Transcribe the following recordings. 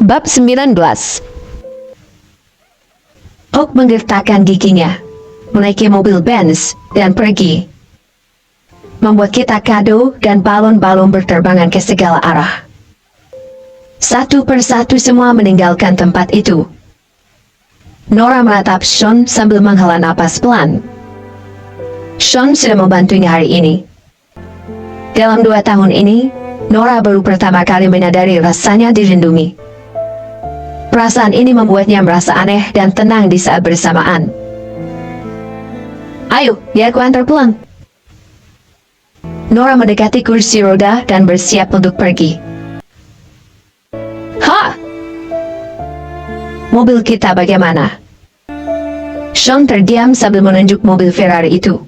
Bab 19. Hope menggertakkan giginya, menaiki mobil Benz, dan pergi. Membuat kita kado dan balon-balon berterbangan ke segala arah. Satu persatu semua meninggalkan tempat itu. Nora menatap Sean sambil menghela napas pelan. Sean sudah membantunya hari ini. Dalam 2 tahun ini, Nora baru pertama kali menyadari rasanya dilindungi. Perasaan ini membuatnya merasa aneh dan tenang di saat bersamaan. Ayo, biar aku antar pulang. Nora mendekati kursi roda dan bersiap untuk pergi. Ha! Mobil kita bagaimana? Sean terdiam sambil menunjuk mobil Ferrari itu.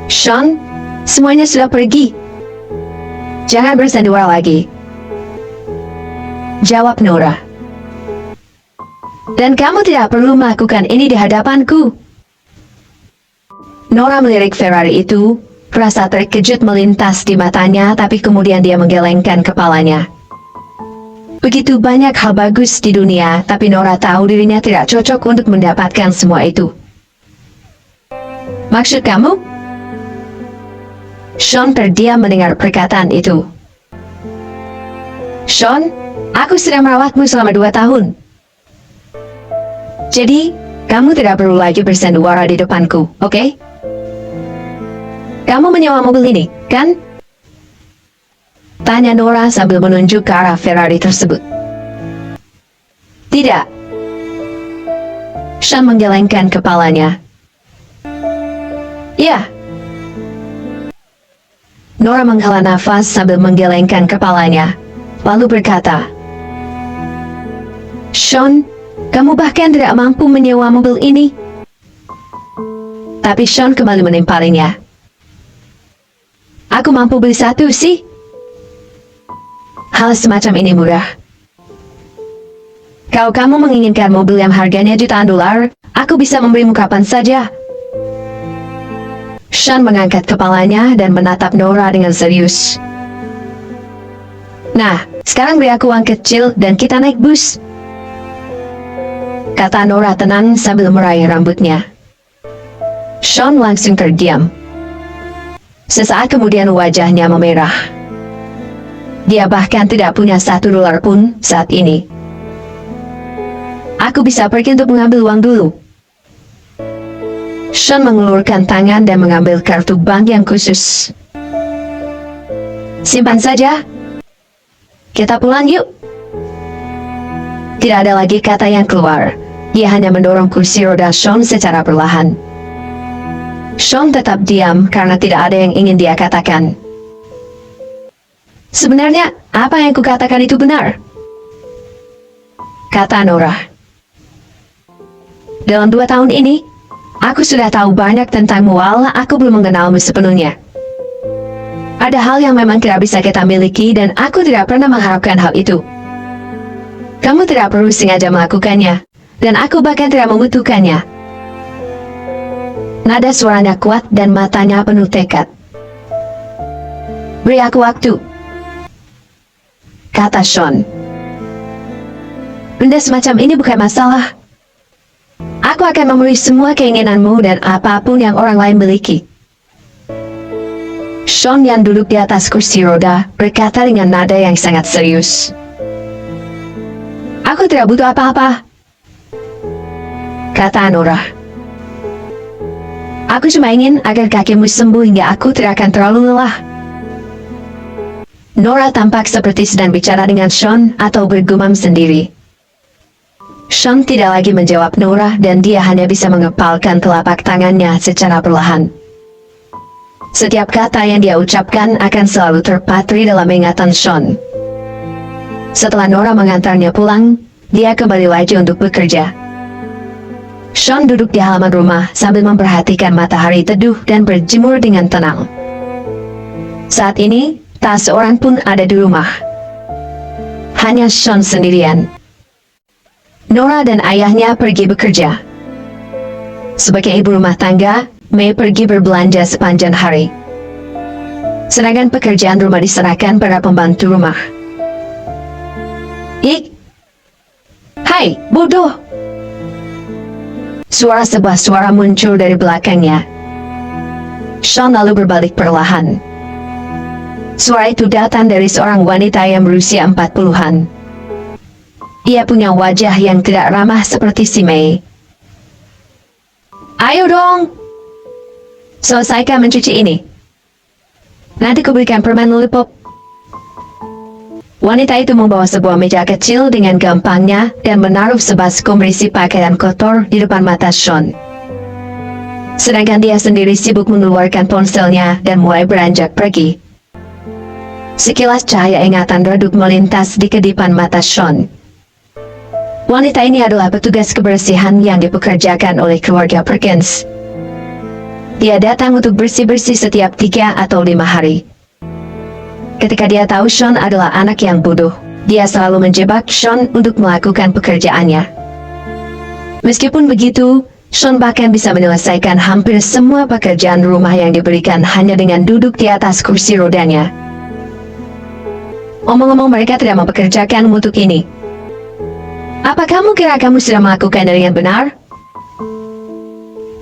Sean, semuanya sudah pergi. Jangan bersandiwara lagi, jawab Nora. Dan kamu tidak perlu melakukan ini di hadapanku. Nora melirik Ferrari itu, rasa terkejut melintas di matanya, tapi kemudian dia menggelengkan kepalanya. Begitu banyak hal bagus di dunia, tapi Nora tahu dirinya tidak cocok untuk mendapatkan semua itu. Maksud kamu? Sean terdiam mendengar perkataan itu. Sean, aku sudah merawatmu selama 2 tahun. Jadi, kamu tidak perlu lagi bersandiwara di depanku, oke? Kamu menyewa mobil ini, kan? Tanya Nora sambil menunjuk ke arah Ferrari tersebut. Tidak. Sean menggelengkan kepalanya. Ya. Nora menghela nafas sambil menggelengkan kepalanya, lalu berkata, Sean, kamu bahkan tidak mampu menyewa mobil ini. Tapi Sean kembali menimpalinya. Aku mampu beli satu sih. Hal semacam ini murah. Kalau kamu menginginkan mobil yang harganya jutaan dolar, aku bisa memberimu kapan saja. Sean mengangkat kepalanya dan menatap Nora dengan serius. Nah, sekarang beri aku uang kecil dan kita naik bus, kata Nora tenang sambil meraih rambutnya. Sean langsung terdiam. Sesaat kemudian wajahnya memerah. Dia bahkan tidak punya $1 pun saat ini. Aku bisa pergi untuk mengambil uang dulu. Sean mengulurkan tangan dan mengambil kartu bank yang khusus. Simpan saja. Kita pulang yuk. Tidak ada lagi kata yang keluar. Dia hanya mendorong kursi roda Sean secara perlahan. Sean tetap diam karena tidak ada yang ingin dia katakan. Sebenarnya, apa yang kukatakan itu benar? Kata Nora. Dalam 2 tahun ini, aku sudah tahu banyak tentangmu walau aku belum mengenalmu sepenuhnya. Ada hal yang memang tidak bisa kita miliki dan aku tidak pernah mengharapkan hal itu. Kamu tidak perlu sengaja melakukannya, dan aku bahkan tidak membutuhkannya. Nada suaranya kuat dan matanya penuh tekad. Beri aku waktu, kata Sean. Benda semacam ini bukan masalah. Aku akan memenuhi semua keinginanmu dan apapun yang orang lain miliki. Sean yang duduk di atas kursi roda berkata dengan nada yang sangat serius. Aku tidak butuh apa-apa, kata Nora. Aku cuma ingin agar kakimu sembuh hingga aku tidak akan terlalu lelah. Nora tampak seperti sedang bicara dengan Sean atau bergumam sendiri. Sean tidak lagi menjawab Nora dan dia hanya bisa mengepalkan telapak tangannya secara perlahan. Setiap kata yang dia ucapkan akan selalu terpatri dalam ingatan Sean. Setelah Nora mengantarnya pulang, dia kembali lagi untuk bekerja. Sean duduk di halaman rumah sambil memperhatikan matahari teduh dan berjemur dengan tenang. Saat ini, tak seorang pun ada di rumah. Hanya Sean sendirian. Nora dan ayahnya pergi bekerja. Sebagai ibu rumah tangga, May pergi berbelanja sepanjang hari. Sedangkan pekerjaan rumah diserahkan pada pembantu rumah. Ik! Hai, bodoh! Sebuah suara muncul dari belakangnya. Sean lalu berbalik perlahan. Suara itu datang dari seorang wanita yang berusia 40-an. Ia punya wajah yang tidak ramah seperti si Mei. Ayo dong! Selesaikan mencuci ini. Nanti kuberikan permen lollipop. Wanita itu membawa sebuah meja kecil dengan gampangnya dan menaruh sebaskom berisi pakaian kotor di depan mata Sean. Sedangkan dia sendiri sibuk mengeluarkan ponselnya dan mulai beranjak pergi. Sekilas cahaya ingatan redup melintas di kedipan mata Sean. Wanita ini adalah petugas kebersihan yang dipekerjakan oleh keluarga Perkins. Dia datang untuk bersih-bersih setiap 3 atau 5 hari. Ketika dia tahu Sean adalah anak yang bodoh, dia selalu menjebak Sean untuk melakukan pekerjaannya. Meskipun begitu, Sean bahkan bisa menyelesaikan hampir semua pekerjaan rumah yang diberikan hanya dengan duduk di atas kursi rodanya. Omong-omong, mereka tidak mempekerjakan untuk ini. Apa kamu kira kamu sudah melakukannya dengan benar?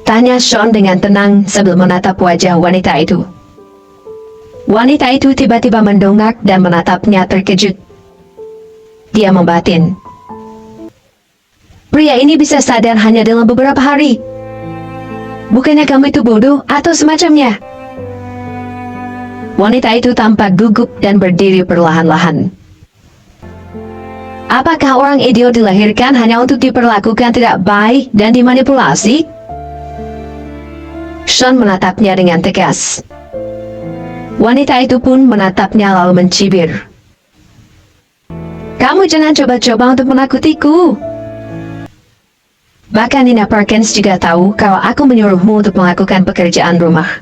Tanya Sean dengan tenang sambil menatap wajah wanita itu. Wanita itu tiba-tiba mendongak dan menatapnya terkejut. Dia membatin. Pria ini bisa sadar hanya dalam beberapa hari. Bukannya kamu itu bodoh atau semacamnya? Wanita itu tampak gugup dan berdiri perlahan-lahan. Apakah orang idiot dilahirkan hanya untuk diperlakukan tidak baik dan dimanipulasi? Sean menatapnya dengan tegas. Wanita itu pun menatapnya lalu mencibir. Kamu jangan coba-coba untuk menakutiku. Bahkan Nina Perkins juga tahu kalau aku menyuruhmu untuk melakukan pekerjaan rumah.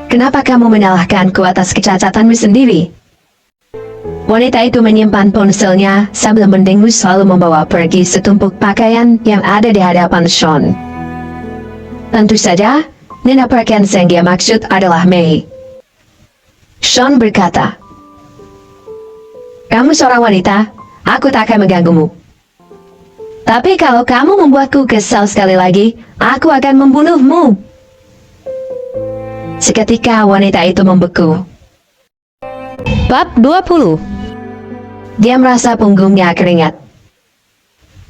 Kenapa kamu menyalahkanku atas kecacatanmu sendiri? Wanita itu menyimpan ponselnya sambil mendengus lalu membawa pergi setumpuk pakaian yang ada di hadapan Sean. Tentu saja, Nina Perkins yang dia maksud adalah Mei. Sean berkata, kamu seorang wanita, aku tak akan mengganggumu. Tapi kalau kamu membuatku kesal sekali lagi, aku akan membunuhmu. Seketika wanita itu membeku. Bab 20. Dia merasa punggungnya keringat.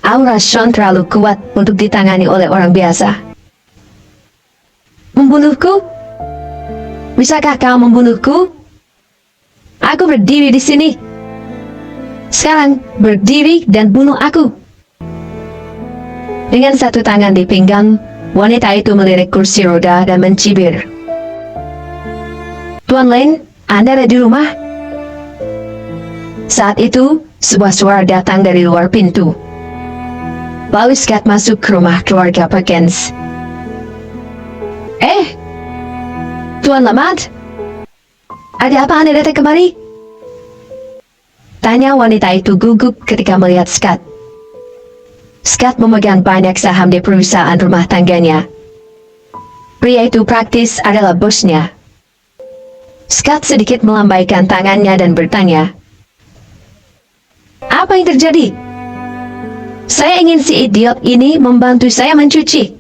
Aura Sean terlalu kuat untuk ditangani oleh orang biasa. Membunuhku? Bisakah kau membunuhku? Aku berdiri di sini. Sekarang berdiri dan bunuh aku. Dengan satu tangan di pinggang, wanita itu melirik kursi roda dan mencibir. Tuan Lane, Anda ada di rumah? Saat itu, sebuah suara datang dari luar pintu. Lalu Scott masuk ke rumah keluarga Perkins. Tuan Lamont? Ada apa Anda datang kemari? Tanya wanita itu gugup ketika melihat Scott. Scott memegang banyak saham di perusahaan rumah tangganya. Pria itu praktis adalah bosnya. Scott sedikit melambaikan tangannya dan bertanya, apa yang terjadi? Saya ingin si idiot ini membantu saya mencuci.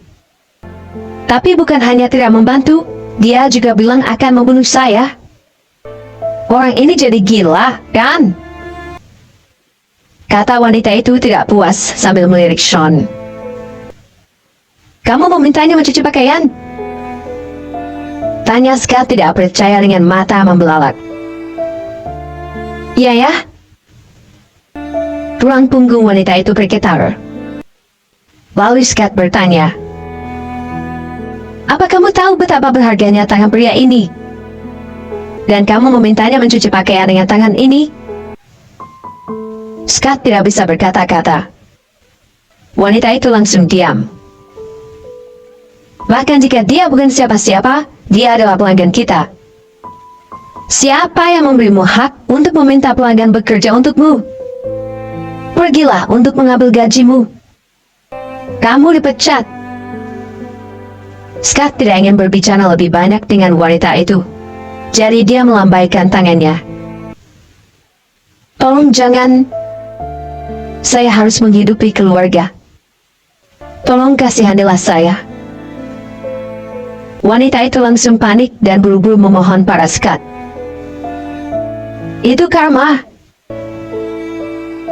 Tapi bukan hanya tidak membantu, dia juga bilang akan membunuh saya. Orang ini jadi gila, kan? Kata wanita itu tidak puas sambil melirik Sean. Kamu memintanya mencuci pakaian? Tanya Scott tidak percaya dengan mata membelalak. Iya ya? Tulang punggung wanita itu bergetar. Lalu Scott bertanya, apa kamu tahu betapa berharganya tangan pria ini? Dan kamu memintanya mencuci pakaian dengan tangan ini? Scott tidak bisa berkata-kata. Wanita itu langsung diam. Bahkan jika dia bukan siapa-siapa, dia adalah pelanggan kita. Siapa yang memberimu hak untuk meminta pelanggan bekerja untukmu? Pergilah untuk mengambil gajimu. Kamu dipecat. Scott tidak ingin berbicara lebih banyak dengan wanita itu. Jadi dia melambaikan tangannya. Tolong jangan, Saya harus menghidupi keluarga. Tolong kasihanilah saya. Wanita itu langsung panik dan buru-buru memohon pada Scott. Itu karma.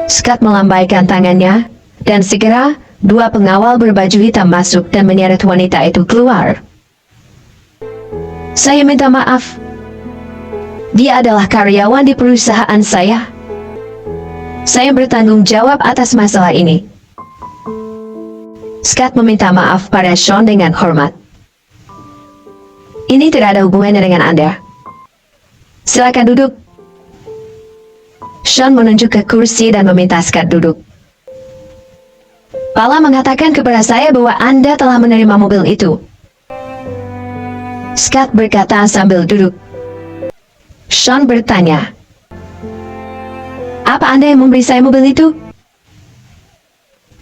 Scott melambaikan tangannya, dan segera dua pengawal berbaju hitam masuk dan menyeret wanita itu keluar. Saya minta maaf. Dia adalah karyawan di perusahaan saya. Saya bertanggung jawab atas masalah ini. Scott meminta maaf pada Sean dengan hormat. Ini tidak ada hubungannya dengan Anda. Silakan duduk. Sean menunjuk ke kursi dan meminta Scott duduk. Pala mengatakan kepada saya bahwa Anda telah menerima mobil itu. Scott berkata sambil duduk. Sean bertanya, apa Anda yang memberi saya mobil itu?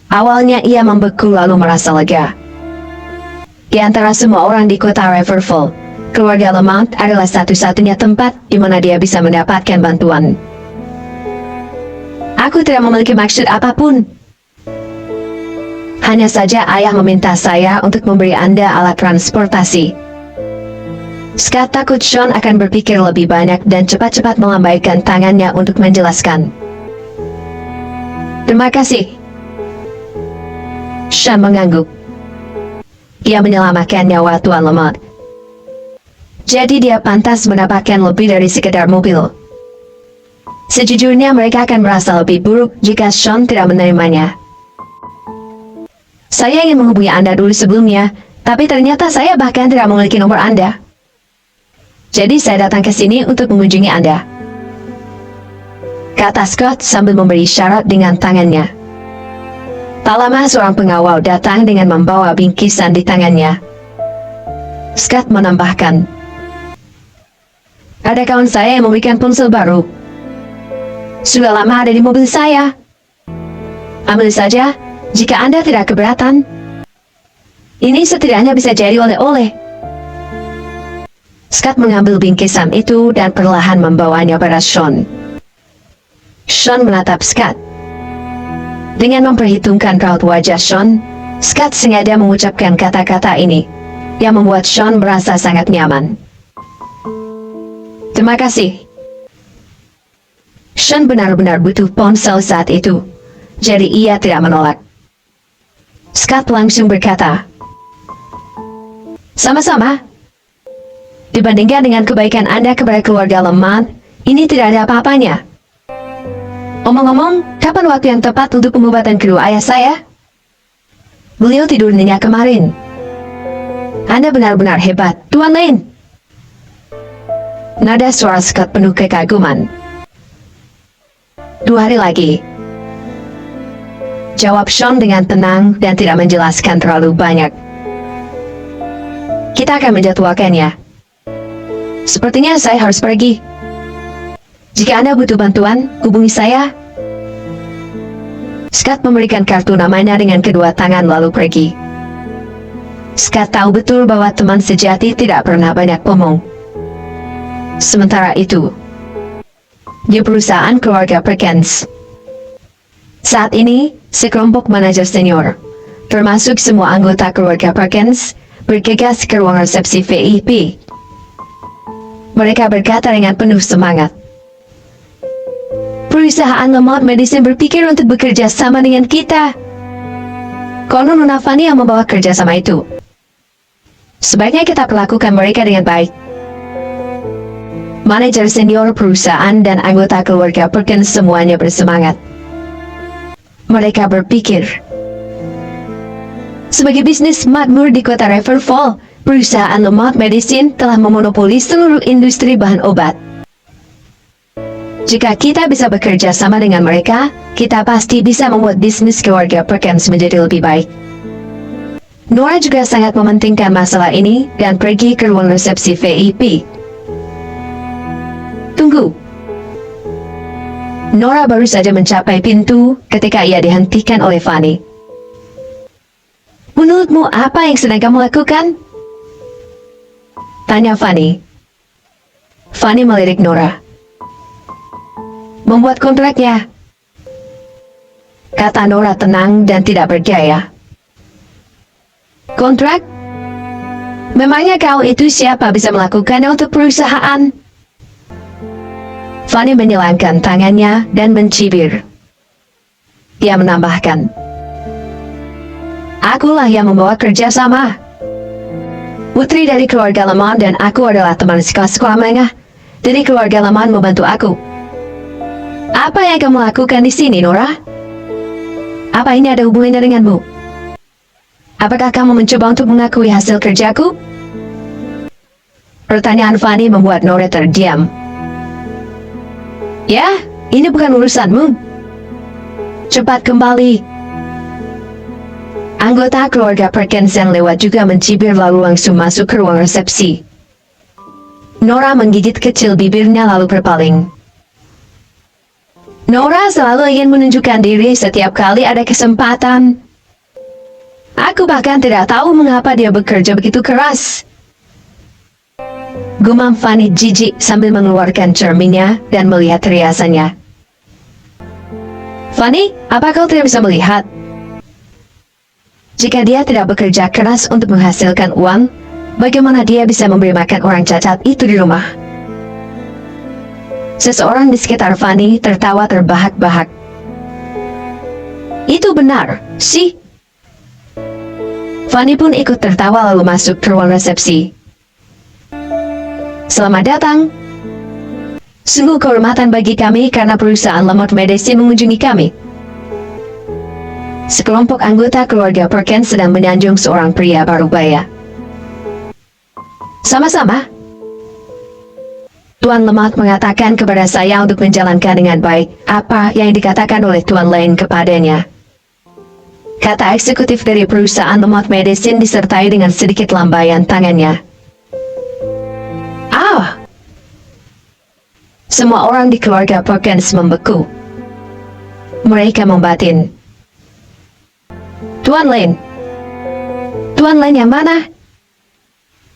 Awalnya ia membeku lalu merasa lega. Di antara semua orang di kota Riverfall, keluarga Lamont adalah satu-satunya tempat di mana dia bisa mendapatkan bantuan. Aku tidak memiliki maksud apapun. Hanya saja ayah meminta saya untuk memberi Anda alat transportasi. Scott takut Sean akan berpikir lebih banyak dan cepat-cepat melambaikan tangannya untuk menjelaskan. Terima kasih. Sean mengangguk. Dia menyelamatkan nyawa Tuan Lamont. Jadi dia pantas mendapatkan lebih dari sekedar mobil. Sejujurnya mereka akan merasa lebih buruk jika Sean tidak menerimanya. Saya ingin menghubungi Anda dulu sebelumnya, tapi ternyata saya bahkan tidak memiliki nomor Anda. Jadi saya datang ke sini untuk mengunjungi Anda, kata Scott sambil memberi isyarat dengan tangannya. Tak lama seorang pengawal datang dengan membawa bingkisan di tangannya. Scott menambahkan, ada kawan saya yang memberikan ponsel baru. Sudah lama ada di mobil saya. Ambil saja, jika Anda tidak keberatan. Ini setidaknya bisa jadi oleh-oleh. Scott mengambil bingkisan itu dan perlahan membawanya pada Sean. Sean menatap Scott. Dengan memperhitungkan raut wajah Sean, Scott sengaja mengucapkan kata-kata ini, yang membuat Sean merasa sangat nyaman. Terima kasih. Sean benar-benar butuh ponsel saat itu, jadi ia tidak menolak. Scott langsung berkata, sama-sama. Dibandingkan dengan kebaikan Anda kepada keluarga Lamont, ini tidak ada apa-apanya. Omong-omong, kapan waktu yang tepat untuk pengobatan kedua ayah saya? Beliau tidur nyenyak kemarin. Anda benar-benar hebat, Tuan Lane. Nada suara Scott penuh kekaguman. 2 hari lagi. Jawab Sean dengan tenang dan tidak menjelaskan terlalu banyak. Kita akan menjadwalkannya. Sepertinya saya harus pergi. Jika Anda butuh bantuan, hubungi saya. Scott memberikan kartu namanya dengan kedua tangan lalu pergi. Scott tahu betul bahwa teman sejati tidak pernah banyak ngomong. Sementara itu, di perusahaan keluarga Perkins, saat ini, sekelompok manajer senior, termasuk semua anggota keluarga Perkins, bergegas ke ruang resepsi VIP. Mereka berkata dengan penuh semangat, perusahaan Lamont Medicine berpikir untuk bekerja sama dengan kita. Konon Nona Fanny yang membawa kerjasama itu. Sebaiknya kita perlakukan mereka dengan baik. Manajer senior perusahaan dan anggota keluarga Perkins semuanya bersemangat. Mereka berpikir, sebagai bisnis makmur di kota Riverfall, perusahaan Lamont Medicine telah memonopoli seluruh industri bahan obat. Jika kita bisa bekerja sama dengan mereka, kita pasti bisa membuat bisnis keluarga Perkins menjadi lebih baik. Nora juga sangat mementingkan masalah ini dan pergi ke ruang resepsi VIP. Tunggu. Nora baru saja mencapai pintu ketika ia dihentikan oleh Fanny. Menurutmu apa yang sedang kamu lakukan? Tanya Fanny. Fanny melirik Nora. Membuat kontraknya. kata Nora tenang dan tidak bergaya. Kontrak? Memangnya kau itu siapa bisa melakukannya untuk perusahaan? Fanny menyilangkan tangannya dan mencibir. Dia menambahkan, akulah yang membawa kerjasama. Putri dari keluarga Lemon dan aku adalah teman sekolah menengah. Jadi keluarga Lemon membantu aku. Apa yang kamu lakukan di sini, Nora? Apa ini ada hubungannya denganmu? Apakah kamu mencoba untuk mengakui hasil kerjaku? Pertanyaan Fanny membuat Nora terdiam. Ya, ini bukan urusanmu. Cepat kembali. Anggota keluarga Perkins yang lewat juga mencibir lalu langsung masuk ke ruang resepsi. Nora menggigit kecil bibirnya lalu berpaling. Nora selalu ingin menunjukkan diri setiap kali ada kesempatan. Aku bahkan tidak tahu mengapa dia bekerja begitu keras. Gumam Fanny jijik sambil mengeluarkan cerminnya dan melihat riasannya. Fanny, apa kau tidak bisa melihat? Jika dia tidak bekerja keras untuk menghasilkan uang, bagaimana dia bisa memberi makan orang cacat itu di rumah? Seseorang di sekitar Fanny tertawa terbahak-bahak. Itu benar, sih. Fanny pun ikut tertawa lalu masuk ke ruang resepsi. Selamat datang. Sungguh kehormatan bagi kami karena perusahaan Lemon Medicine mengunjungi kami. Sekelompok anggota keluarga Perkins sedang menyanjung seorang pria parubaya. Sama-sama. Tuan Lemon mengatakan kepada saya untuk menjalankan dengan baik apa yang dikatakan oleh Tuan Lane kepadanya. Kata eksekutif dari perusahaan Lemon Medicine disertai dengan sedikit lambaian tangannya. Semua orang di keluarga Perkins membeku. Mereka membatin. Tuan Lane. Tuan Lane yang mana?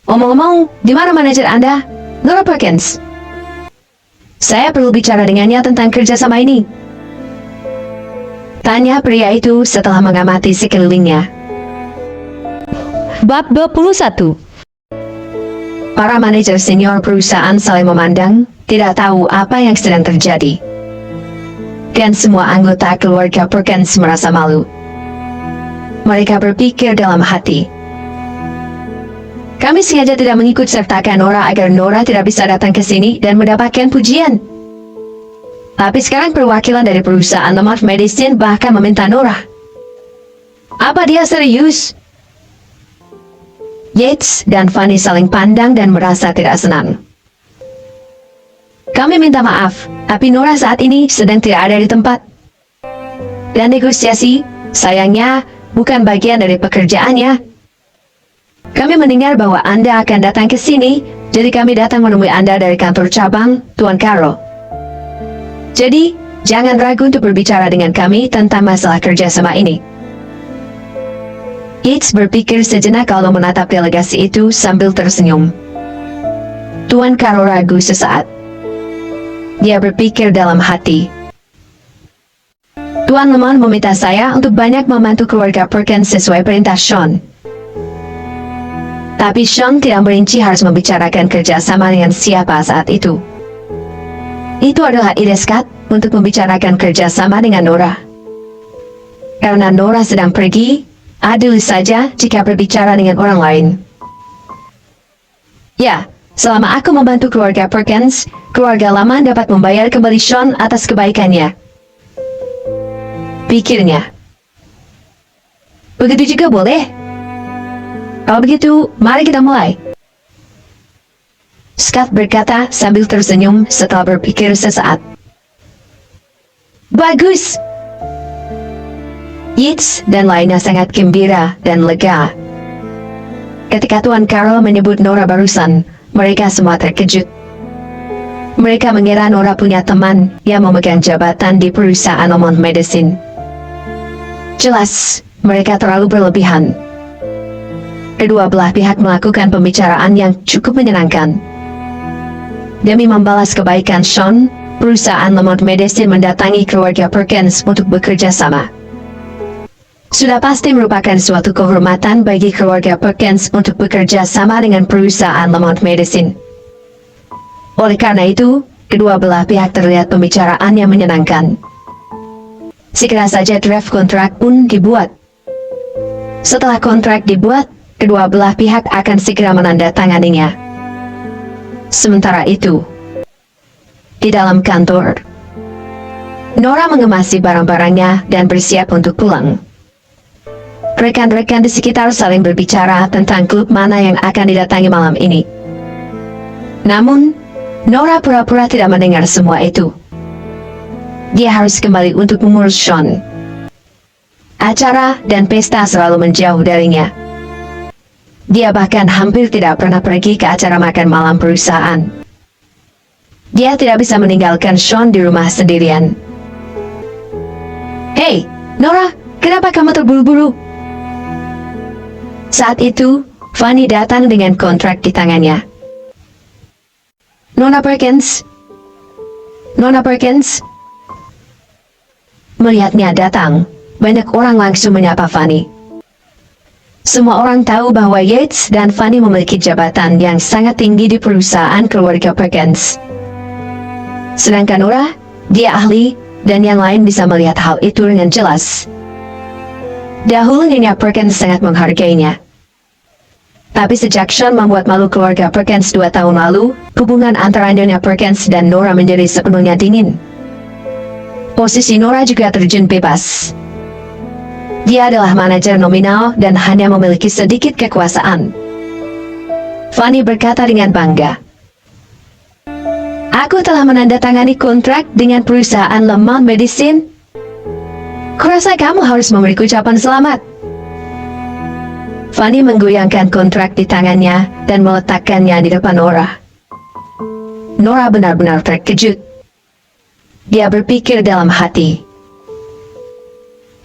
Omong-omong, di mana manajer Anda? Nora Perkins. Saya perlu bicara dengannya tentang kerjasama ini. Tanya pria itu setelah mengamati sekelilingnya. Bab 21. Para manajer senior perusahaan saling memandang, tidak tahu apa yang sedang terjadi. Dan semua anggota keluarga Perkins merasa malu. Mereka berpikir dalam hati, kami sengaja tidak mengikut sertakan Nora agar Nora tidak bisa datang ke sini dan mendapatkan pujian. Tapi sekarang perwakilan dari perusahaan Lemon Medicine bahkan meminta Nora. Apa dia serius? Yates dan Fanny saling pandang dan merasa tidak senang. Kami minta maaf, tapi Nora saat ini sedang tidak ada di tempat. Dan negosiasi, sayangnya, bukan bagian dari pekerjaannya. Kami mendengar bahwa Anda akan datang ke sini, jadi kami datang menemui Anda dari kantor cabang, Tuan Carroll. Jadi, jangan ragu untuk berbicara dengan kami tentang masalah kerjasama ini. Yates berpikir sejenak lalu menatap delegasi itu sambil tersenyum. Tuan Carroll ragu sesaat. Dia berpikir dalam hati. Tuan Lemon meminta saya untuk banyak membantu keluarga Perkins sesuai perintah Sean. Tapi Sean tidak merinci harus membicarakan kerjasama dengan siapa saat itu. Itu adalah ide Scott untuk membicarakan kerjasama dengan Nora. Karena Nora sedang pergi, adil saja jika berbicara dengan orang lain. Ya, selama aku membantu keluarga Perkins, keluarga lama dapat membayar kembali Sean atas kebaikannya. Pikirnya. Begitu juga boleh. Kalau begitu, mari kita mulai. Scott berkata sambil tersenyum setelah berpikir sesaat. Bagus! Yates dan lainnya sangat gembira dan lega. Ketika Tuan Carroll menyebut Nora barusan, mereka semua terkejut. Mereka mengira Nora punya teman yang memegang jabatan di perusahaan Lemon Medicine. Jelas, mereka terlalu berlebihan. Kedua belah pihak melakukan pembicaraan yang cukup menyenangkan. Demi membalas kebaikan Sean, perusahaan Lemon Medicine mendatangi keluarga Perkins untuk bekerja sama. Sudah pasti merupakan suatu kehormatan bagi keluarga Perkins untuk bekerja sama dengan perusahaan Lamont Medicine. Oleh karena itu, kedua belah pihak terlihat pembicaraan yang menyenangkan. Segera saja draft kontrak pun dibuat. Setelah kontrak dibuat, kedua belah pihak akan segera menandatanganinya. Sementara itu, di dalam kantor, Nora mengemasi barang-barangnya dan bersiap untuk pulang. Rekan-rekan di sekitar saling berbicara tentang klub mana yang akan didatangi malam ini. Namun, Nora pura-pura tidak mendengar semua itu. Dia harus kembali untuk mengurus Sean. Acara dan pesta selalu menjauh darinya. Dia bahkan hampir tidak pernah pergi ke acara makan malam perusahaan. Dia tidak bisa meninggalkan Sean di rumah sendirian. Hei, Nora, kenapa kamu terburu-buru? Saat itu, Fanny datang dengan kontrak di tangannya. Nona Perkins. Nona Perkins. Melihatnya datang, banyak orang langsung menyapa Fanny. Semua orang tahu bahwa Yates dan Fanny memiliki jabatan yang sangat tinggi di perusahaan keluarga Perkins. Sedangkan Nora, dia ahli, dan yang lain bisa melihat hal itu dengan jelas. Dahulu Nyonya Perkins sangat menghargainya. Tapi sejak Sean membuat malu keluarga Perkins 2 tahun lalu, hubungan antara Nyonya Perkins dan Nora menjadi sepenuhnya dingin. Posisi Nora juga terjun bebas. Dia adalah manajer nominal dan hanya memiliki sedikit kekuasaan. Fanny berkata dengan bangga, "Aku telah menandatangani kontrak dengan perusahaan Lamont Medicine. Kurasa kamu harus memberiku ucapan selamat." Fanny menggoyangkan kontrak di tangannya dan meletakkannya di depan Nora. Nora benar-benar terkejut. Dia berpikir dalam hati,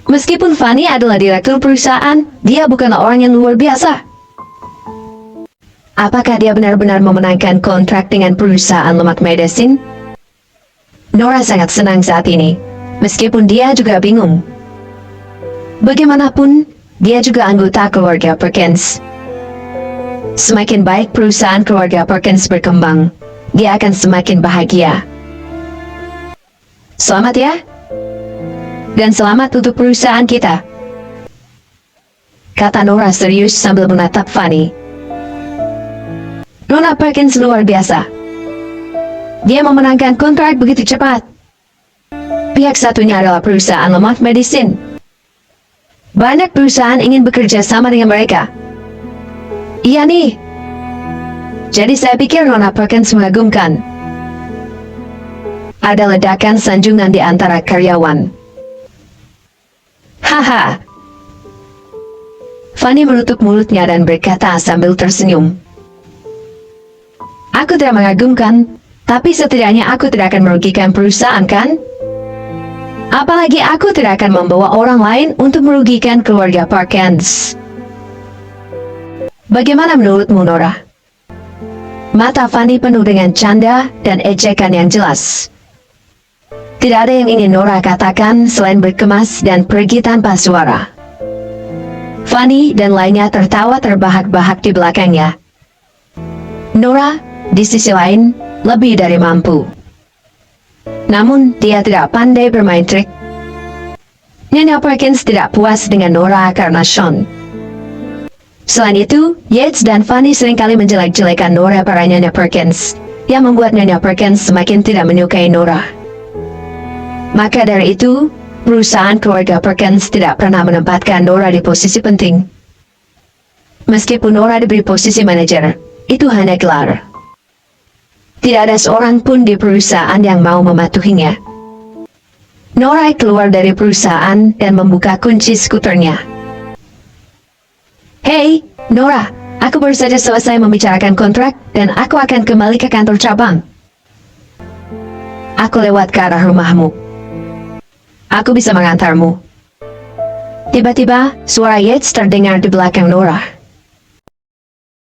meskipun Fanny adalah direktur perusahaan, dia bukanlah orang yang luar biasa. Apakah dia benar-benar memenangkan kontrak dengan perusahaan Lamont Medicine? Nora sangat senang saat ini, meskipun dia juga bingung. Bagaimanapun, dia juga anggota keluarga Perkins. Semakin baik perusahaan keluarga Perkins berkembang, dia akan semakin bahagia. Selamat ya. Dan selamat untuk perusahaan kita, kata Nora serius sambil menatap Fanny. Nona Perkins luar biasa. Dia memenangkan kontrak begitu cepat. Pihak satunya adalah perusahaan Lamont Medicine. Banyak perusahaan ingin bekerja sama dengan mereka. Iya nih. Jadi saya pikir Nona Perkins mengagumkan. Ada ledakan sanjungan di antara karyawan. Haha. Fanny menutup mulutnya dan berkata sambil tersenyum, "Aku tidak mengagumkan, tapi setidaknya aku tidak akan merugikan perusahaan, kan? Apalagi aku tidak akan membawa orang lain untuk merugikan keluarga Perkins." Bagaimana menurutmu, Nora? Mata Fanny penuh dengan canda dan ejekan yang jelas. Tidak ada yang ingin Nora katakan selain berkemas dan pergi tanpa suara. Fanny dan lainnya tertawa terbahak-bahak di belakangnya. Nora, di sisi lain, lebih dari mampu. Namun, dia tidak pandai bermain trik. Nyonya Perkins tidak puas dengan Nora karena Sean. Selain itu, Yates dan Fanny seringkali menjelek-jelekan Nora pada Nyonya Perkins, yang membuat Nyonya Perkins semakin tidak menyukai Nora. Maka dari itu, perusahaan keluarga Perkins tidak pernah menempatkan Nora di posisi penting. Meskipun Nora diberi posisi manajer, itu hanya gelar. Tidak ada seorang pun di perusahaan yang mau mematuhinya. Nora keluar dari perusahaan dan membuka kunci skuternya. "Hei, Nora, aku baru saja selesai membicarakan kontrak dan aku akan kembali ke kantor cabang. Aku lewat ke arah rumahmu. Aku bisa mengantarmu." Tiba-tiba, suara Yates terdengar di belakang Nora.